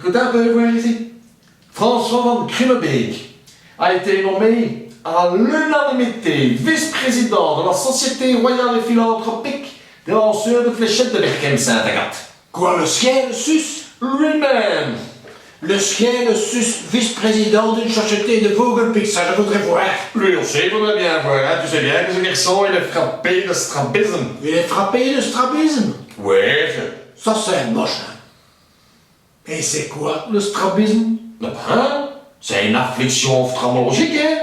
Écoutez un peu, voir ici. François van Krummebeek a été nommé à l'unanimité vice-président de la Société royale et philanthropique des lanceurs de fléchettes de Berchem-Sainte-Agathe. Quoi, le sien, le sus? Lui-même. Le sien, le sus, vice-président d'une société de Vogelpick, ça je voudrais voir. Lui aussi, il faudrait bien voir, hein. Tu sais bien que ce garçon, il est frappé de strabisme. Il est frappé de strabisme. Ouais, Ça, c'est moche, hein. Et c'est quoi, le strabisme? Ben, c'est une affliction ophtalmologique, hein.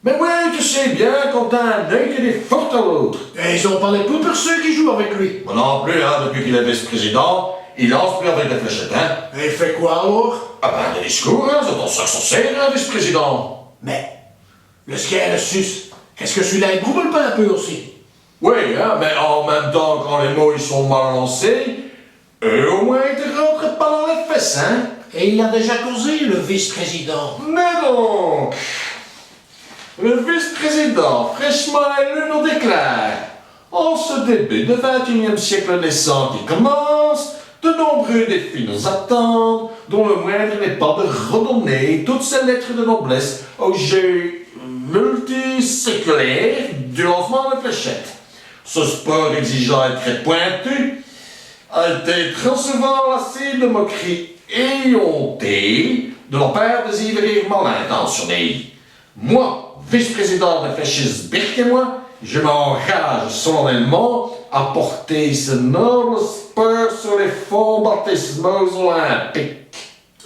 Mais ouais, tu sais bien, quand t'as un œil qui est fort à l'autre. Et ils ont pas les peu pour ceux qui jouent avec lui. Moi non plus, hein, depuis qu'il est vice-président, il lance plus avec des fléchettes, hein. Et il fait quoi alors? Ah ben, des discours, hein, c'est dans ça que ça sert, un vice-président. Mais, le sien, le sus, est-ce que celui-là, il brouble pas un peu aussi? Oui, hein, mais en même temps, quand les mots ils sont mal lancés, eux au moins ils te rentrent pas dans les fesses, hein. Et il a déjà causé, le vice-président. Mais donc, le vice-président fraîchement élu nous déclare, en ce début de 21e siècle naissant qui commence, de nombreux défis nous attendent, dont le moindre n'est pas de redonner toutes ces lettres de noblesse au jeu multiséculaire du lancement de fléchettes. Ce sport exigeant et très pointu a été trop souvent la cible de moqueries éhontées de la part des ivriers mal intentionnés. Moi, vice-président de Fléchis Birkemois, je m'engage solennellement à porter ce noble sport sur les fonds baptismaux olympiques.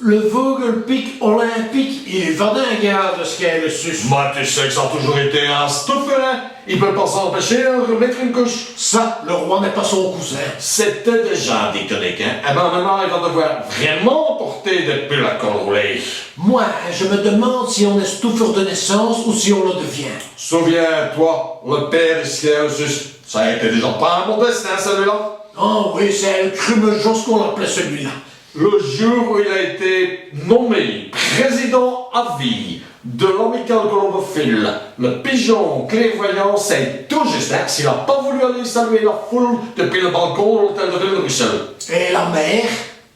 Le Vogelpick olympique, il est vadingue, le sien, le sus. Moi, tu sais que ça a toujours été un stouffin. Il peut pas s'empêcher de remettre une couche. Ça, le roi n'est pas son cousin. C'était déjà dictonique, hein. Eh ben maintenant, il va devoir vraiment porter des pulls à col roulé. Moi, je me demande si on est stouffeur de naissance ou si on le devient. Souviens-toi, le père Ischiasus, ça a été déjà pas un bon destin, celui-là. Oh oui, c'est un Krumejos qu'on l'appelait celui-là. Le jour où il a été nommé président à vie de l'Amicale Colombophile, le pigeon clairvoyant sait tout juste hein, s'il n'a pas voulu aller saluer la foule depuis le balcon de l'hôtel de ville de Bruxelles. Et la mère?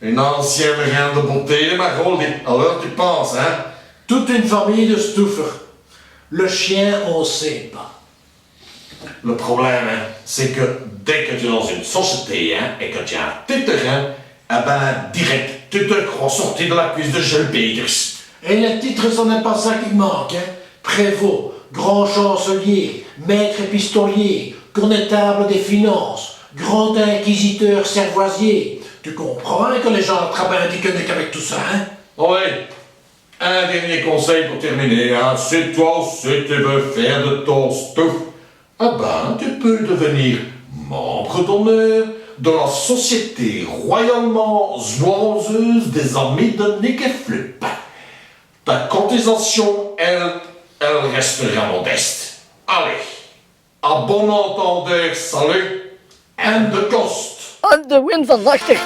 Une ancienne reine de beauté, les Maroldi. Alors tu penses, hein? Toute une famille de stouffers. Le chien, on sait pas. Le problème, hein, c'est que dès que tu es dans une société hein, et que tu as un titre, hein, eh ben, direct, tu te crois sorti de la cuisse de Jules Peters. Et les titres, ce n'est pas ça qui manque, hein. Prévôt, grand chancelier, maître épistolier, connétable des finances, grand inquisiteur servoisier. Tu comprends hein, que les gens trabindiquent avec tout ça, hein? Ouais. Un dernier conseil pour terminer, hein. Si toi aussi tu veux faire de ton stuff, ah ben, tu peux devenir membre d'honneur de la Société royalement joyeuse des amis de Nick et Flup. Ta cotisation, elle restera modeste. Allez, à bon entendeur, salut, and the cost. Aan de win van 80.